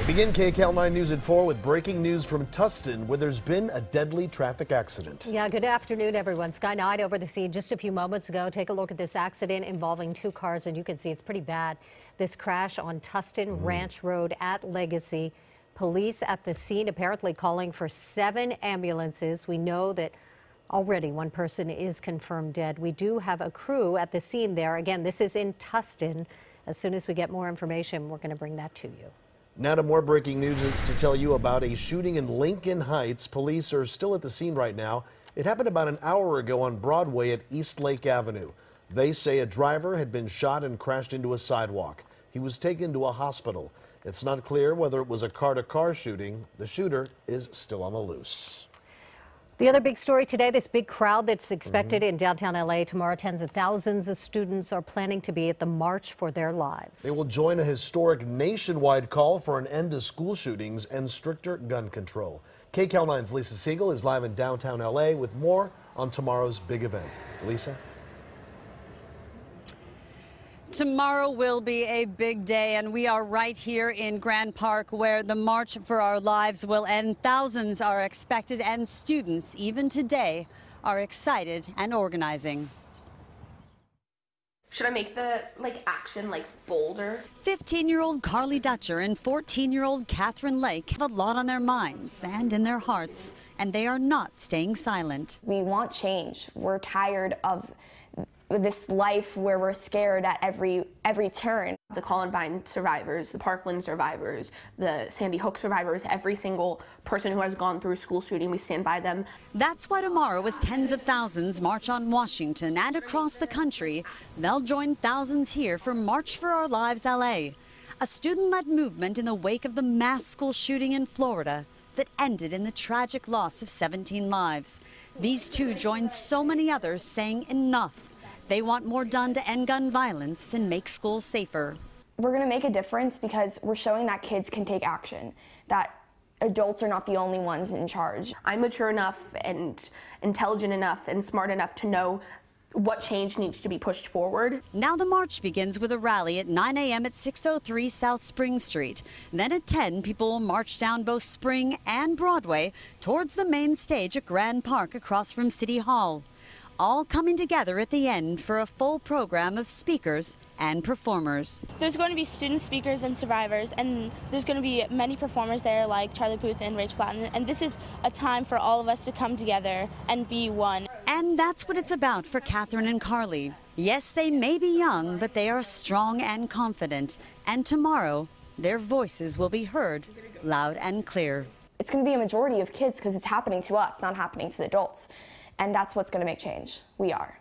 Begin KCAL9 News at 4 with breaking news from Tustin, where there's been a deadly traffic accident. Yeah, good afternoon, everyone. Sky 9 over the scene just a few moments ago. Take a look at this accident involving two cars, and you can see it's pretty bad. This crash on Tustin Ranch Road at Legacy. Police at the scene apparently calling for 7 ambulances. We know that already one person is confirmed dead. We do have a crew at the scene there. Again, this is in Tustin. As soon as we get more information, we're going to bring that to you. Now to more breaking news to tell you about a shooting in Lincoln Heights. Police are still at the scene right now. It happened about an hour ago on Broadway at East Lake Avenue. They say a driver had been shot and crashed into a sidewalk. He was taken to a hospital. It's not clear whether it was a car-to-car shooting. The shooter is still on the loose. The other big story today, this big crowd that's expected in downtown LA tomorrow. Tens of thousands of students are planning to be at the March for Their Lives. They will join a historic nationwide call for an end to school shootings and stricter gun control. KCAL9's Lisa Siegel is live in downtown LA with more on tomorrow's big event. Lisa? Tomorrow will be a big day, and we are right here in Grand Park where the March for Our Lives will end. Thousands are expected, and students, even today, are excited and organizing. Should I make the action bolder? 15-year-old Carly Dutcher and 14-year-old Catherine Lake have a lot on their minds and in their hearts, and they are not staying silent. We want change. We're tired of this life where we're scared at every turn. The Columbine survivors, the Parkland survivors, the Sandy Hook survivors, every single person who has gone through a school shooting, we stand by them. That's why tomorrow, as tens of thousands march on Washington and across the country, they'll join thousands here for March for Our Lives LA, a student-led movement in the wake of the mass school shooting in Florida that ended in the tragic loss of 17 lives. These two joined so many others saying enough. They want more done to end gun violence and make schools safer. We're going to make a difference because we're showing that kids can take action, that adults are not the only ones in charge. I'm mature enough and intelligent enough and smart enough to know what change needs to be pushed forward. Now the march begins with a rally at 9 a.m. at 603 South Spring Street. Then at 10, people will march down both Spring and Broadway towards the main stage at Grand Park across from City Hall. All coming together at the end for a full program of speakers and performers. There's going to be student speakers and survivors, and there's going to be many performers there like Charlie Puth and Rachel Platten, and this is a time for all of us to come together and be one. And that's what it's about for Catherine and Carly. Yes, they may be young, but they are strong and confident, and tomorrow their voices will be heard loud and clear. It's going to be a majority of kids because it's happening to us, not happening to the adults. And that's what's going to make change. We are.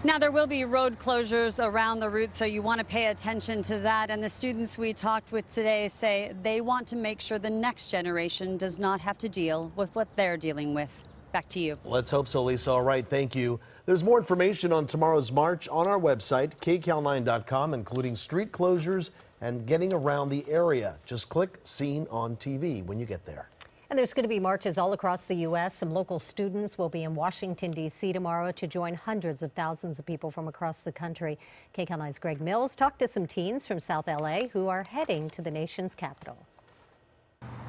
Now, there will be road closures around the route, so you want to pay attention to that. And the students we talked with today say they want to make sure the next generation does not have to deal with what they're dealing with. Back to you. Let's hope so, Lisa. All right, thank you. There's more information on tomorrow's march on our website, KCAL9.com, including street closures and getting around the area. Just click Seen on TV when you get there. And there's going to be marches all across the U.S. Some local students will be in Washington, D.C. tomorrow to join hundreds of thousands of people from across the country. KCAL9's Greg Mills talked to some teens from South L.A. who are heading to the nation's capital.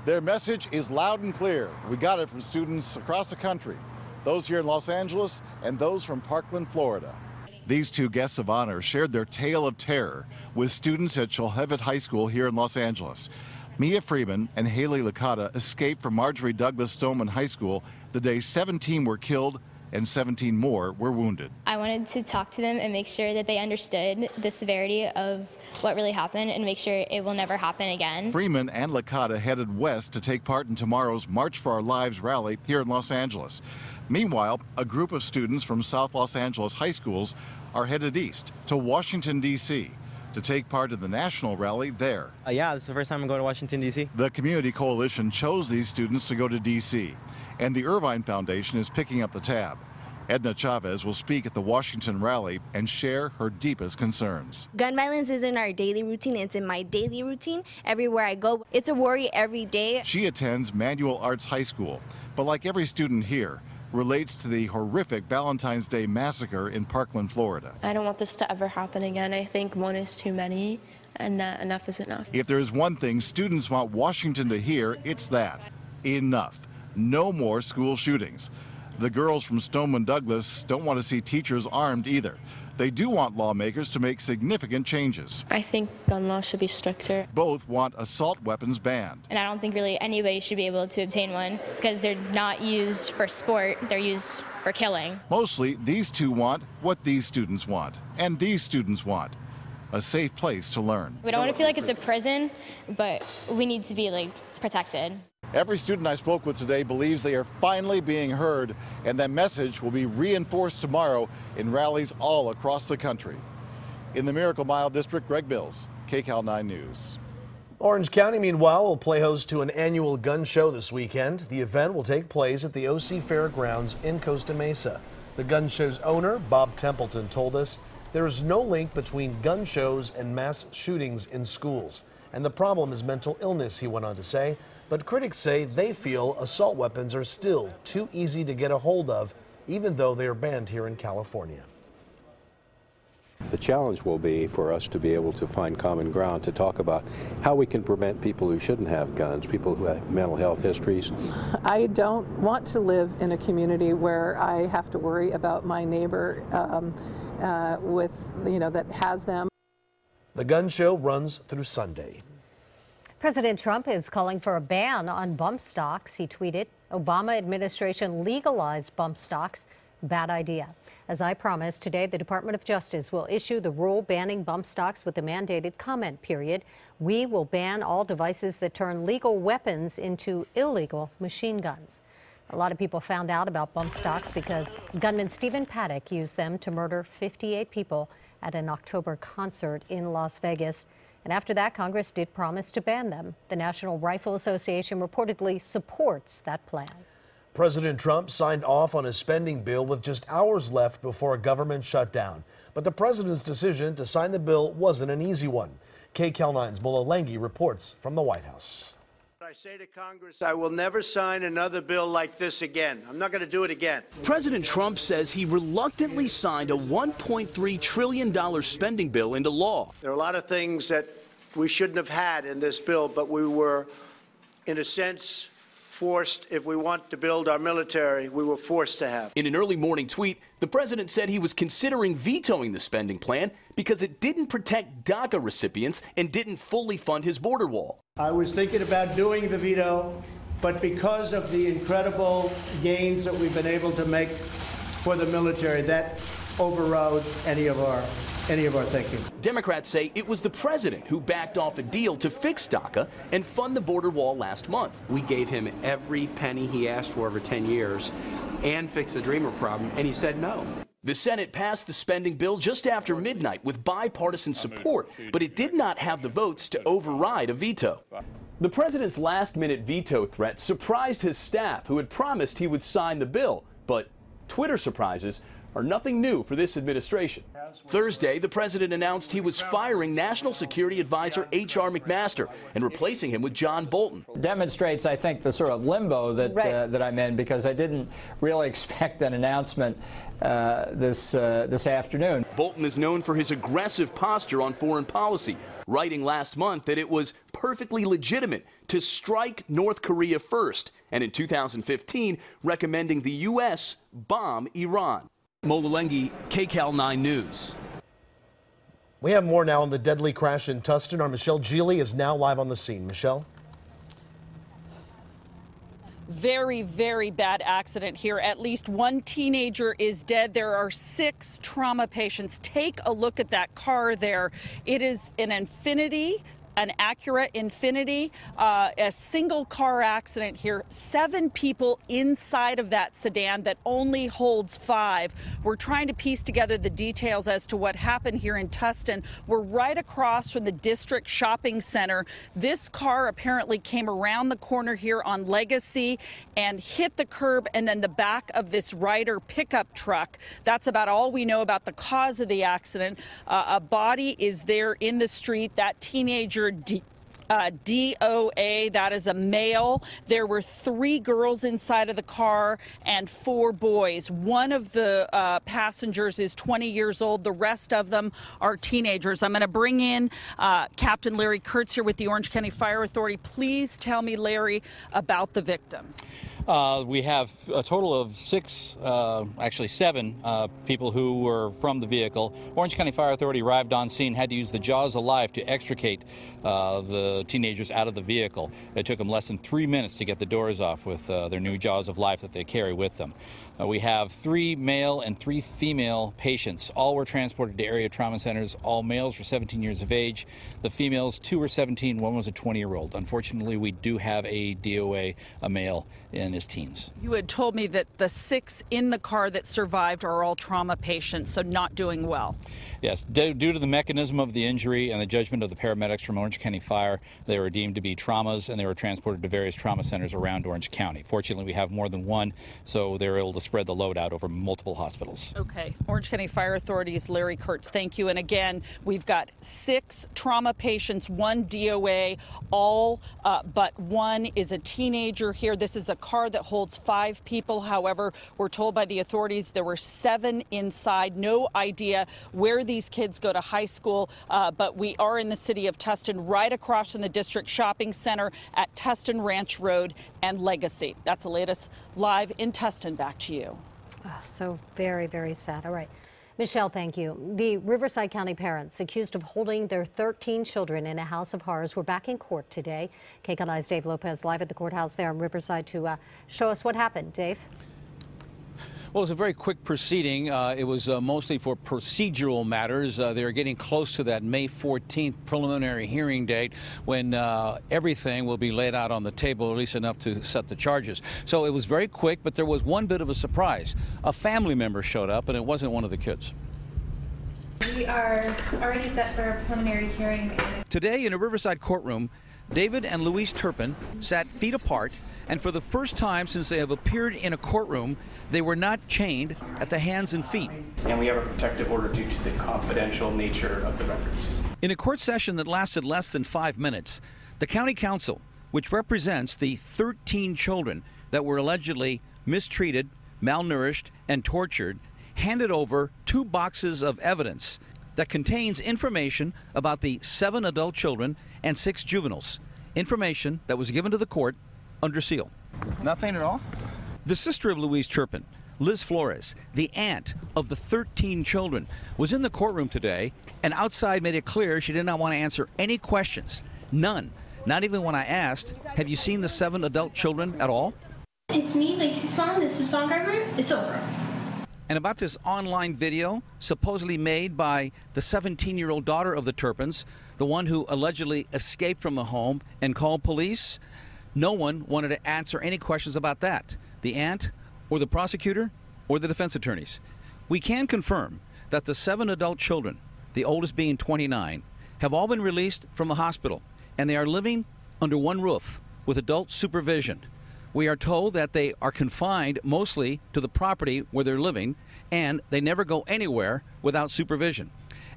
Their message is loud and clear. We got it from students across the country, those here in Los Angeles and those from Parkland, Florida. These two guests of honor shared their tale of terror with students at Cholhevet High School here in Los Angeles. Mia Freeman and Haley Licata escaped from Marjorie Douglas Stoneman High School the day 17 were killed and 17 more were wounded. I wanted to talk to them and make sure that they understood the severity of what really happened and make sure it will never happen again. Freeman and Licata headed west to take part in tomorrow's March for Our Lives rally here in Los Angeles. Meanwhile, a group of students from South Los Angeles high schools are headed east to Washington, D.C. to take part in the national rally there. Yeah, this is the first time I'm going to Washington, D.C. The Community Coalition chose these students to go to D.C., and the Irvine Foundation is picking up the tab. Edna Chavez will speak at the Washington rally and share her deepest concerns. Gun violence is in our daily routine. It's in my daily routine. Everywhere I go, it's a worry every day. She attends Manual Arts High School, but like every student here, relates to the horrific Valentine's Day massacre in Parkland, Florida. I don't want this to ever happen again. I think one is too many, and that enough is enough. If there is one thing students want Washington to hear, it's that. Enough. No more school shootings. The girls from Stoneman Douglas don't want to see teachers armed either. They do want lawmakers to make significant changes. I think gun laws should be stricter. Both want assault weapons banned. And I don't think really anybody should be able to obtain one because they're not used for sport, they're used for killing. Mostly, these two want what these students want, and these students want. A safe place to learn. We don't want to feel like it's a prison, but we need to be protected. Every student I spoke with today believes they are finally being heard, and that message will be reinforced tomorrow in rallies all across the country. In the Miracle Mile District, Greg Mills, KCAL9 News. Orange County, meanwhile, will play host to an annual gun show this weekend. The event will take place at the OC Fairgrounds in Costa Mesa. The gun show's owner, Bob Templeton, told us there is no link between gun shows and mass shootings in schools. And the problem is mental illness, he went on to say. But critics say they feel assault weapons are still too easy to get a hold of, even though they are banned here in California. The challenge will be for us to be able to find common ground to talk about how we can prevent people who shouldn't have guns, people who have mental health histories. I don't want to live in a community where I have to worry about my neighbor that has them. The gun show runs through Sunday. President Trump is calling for a ban on bump stocks. He tweeted, "Obama administration legalized bump stocks. Bad idea." As I promised, today the Department of Justice will issue the rule banning bump stocks with a mandated comment period. We will ban all devices that turn legal weapons into illegal machine guns. A lot of people found out about bump stocks because gunman Stephen Paddock used them to murder 58 people at an October concert in Las Vegas. And after that, Congress did promise to ban them. The National Rifle Association reportedly supports that plan. President Trump signed off on his spending bill with just hours left before a government shutdown. But the president's decision to sign the bill wasn't an easy one. KCAL9's Mola Lenghi reports from the White House. I say to Congress, I will never sign another bill like this again. I'm not going to do it again. President Trump says he reluctantly signed a $1.3 trillion spending bill into law. There are a lot of things that we shouldn't have had in this bill, but we were, in a sense, forced. If we want to build our military, we were forced to have. In an early morning tweet, the president said he was considering vetoing the spending plan because it didn't protect DACA recipients and didn't fully fund his border wall. I was thinking about doing the veto, but because of the incredible gains that we've been able to make for the military, that overrode any of our thinking. Democrats say it was the president who backed off a deal to fix DACA and fund the border wall last month. We gave him every penny he asked for over 10 years and fix the Dreamer problem, and he said no. The Senate passed the spending bill just after midnight with bipartisan support, but it did not have the votes to override a veto. The president's last-minute veto threat surprised his staff, who had promised he would sign the bill. But Twitter surprises are nothing new for this administration. Thursday, the president announced he was firing National Security Advisor H.R. McMaster and replacing him with John Bolton. Demonstrates, I think, the sort of limbo that that I'm in, because I didn't really expect an announcement this afternoon. Bolton is known for his aggressive posture on foreign policy, writing last month that it was perfectly legitimate to strike North Korea first, and in 2015 recommending the U.S. bomb Iran. Mola Lenghi, KCAL9 News. We have more now on the deadly crash in Tustin. Our Michelle Geely is now live on the scene. Michelle? Very, very bad accident here. At least one teenager is dead. There are 6 trauma patients. Take a look at that car there. It is an Infiniti, an Acura Infiniti, a single car accident here. 7 people inside of that sedan that only holds 5. We're trying to piece together the details as to what happened here in Tustin. We're right across from the District Shopping Center. This car apparently came around the corner here on Legacy and hit the curb and then the back of this Ryder pickup truck. That's about all we know about the cause of the accident. A body is there in the street. That teenager DOA, that is a male. There were 3 girls inside of the car and 4 boys. One of the passengers is 20 years old. The rest of them are teenagers. I'm going to bring in Captain Larry Kurtz here with the Orange County Fire Authority. Please tell me, Larry, about the victims. We have a total of 6, actually 7 people who were from the vehicle. Orange County Fire Authority arrived on scene, had to use the jaws of life to extricate the teenagers out of the vehicle. It took them less than 3 minutes to get the doors off with their new jaws of life that they carry with them. We have 3 male and 3 female patients. All were transported to area trauma centers. All males were 17 years of age. The females, 2 were 17, 1 was a 20-year-old. Unfortunately, we do have a DOA, a male in his teens. You had told me that the 6 in the car that survived are all trauma patients, so not doing well. Yes, due to the mechanism of the injury and the judgment of the paramedics from Orange County Fire, they were deemed to be traumas, and they were transported to various trauma centers around Orange County. Fortunately, we have more than one, so they were able to spread the load out over multiple hospitals. Okay. Orange County Fire Authority's Larry Kurtz, thank you. And again, we've got 6 trauma patients, 1 DOA, all but 1 is a teenager here. This is a car that holds 5 people. However, we're told by the authorities there were 7 inside. No idea where these kids go to high school, but we are in the city of Tustin, right across from the district shopping center at Tustin Ranch Road and Legacy. That's the latest live in Tustin. Back to you. Oh, so very, very sad. All right. Michelle, thank you. The Riverside County parents accused of holding their 13 children in a house of horrors were back in court today. KCAL9's Dave Lopez live at the courthouse there in Riverside to show us what happened. Dave? Well, it was a very quick proceeding. It was mostly for procedural matters. They are getting close to that May 14th preliminary hearing date when everything will be laid out on the table, at least enough to set the charges. So it was very quick, but there was one bit of a surprise. A family member showed up, and it wasn't one of the kids. We are already set for a preliminary hearing. Today in a Riverside courtroom, David and Louise Turpin sat feet apart, and for the first time since they have appeared in a courtroom, they were not chained at the hands and feet. And we have a protective order due to the confidential nature of the records. In a court session that lasted less than 5 minutes, the county council, which represents the 13 children that were allegedly mistreated, malnourished, and tortured, handed over 2 boxes of evidence that contains information about the 7 adult children and 6 juveniles. Information that was given to the court under seal. Nothing at all? The sister of Louise Turpin, Liz Flores, the aunt of the 13 children, was in the courtroom today and outside made it clear she did not want to answer any questions. None. Not even when I asked, have you seen the 7 adult children at all? It's me, Lacey Swan. This is song room. It's over. And about this online video supposedly made by the 17-year-old daughter of the Turpins, the one who allegedly escaped from the home and called police, no one wanted to answer any questions about that. The aunt, or the prosecutor, or the defense attorneys. We can confirm that the 7 adult children, the oldest being 29, have all been released from the hospital, and they are living under one roof with adult supervision. We are told that they are confined mostly to the property where they're living, and they never go anywhere without supervision.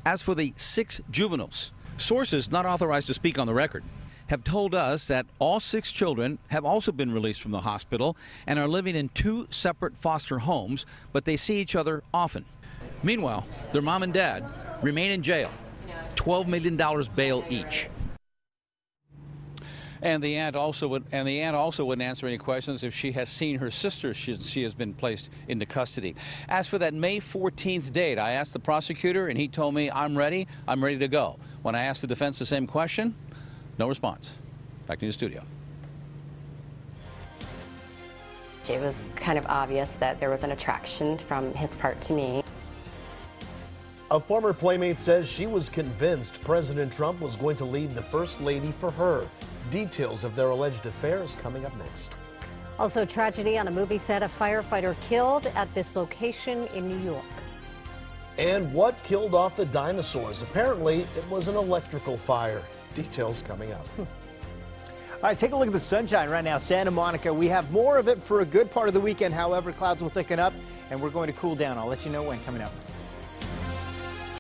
As for the 6 juveniles, sources not authorized to speak on the record have told us that all 6 children have also been released from the hospital and are living in 2 separate foster homes, but they see each other often. Meanwhile, their mom and dad remain in jail, $12 million bail each. And the aunt also wouldn't answer any questions if she has seen her sister. She has been placed into custody. As for that May 14th date, I asked the prosecutor, and he told me, I'm ready to go. When I asked the defense the same question, no response. Back to the studio. It was kind of obvious that there was an attraction from his part to me. A former playmate says she was convinced President Trump was going to leave the First Lady for her. Details of their alleged affair is coming up next. Also, tragedy on a movie set, a firefighter killed at this location in New York. And what killed off the dinosaurs? Apparently, it was an electrical fire. Details coming up. All right, take a look at the sunshine right now. Santa Monica, we have more of it for a good part of the weekend. However, clouds will thicken up and we're going to cool down. I'll let you know when coming up.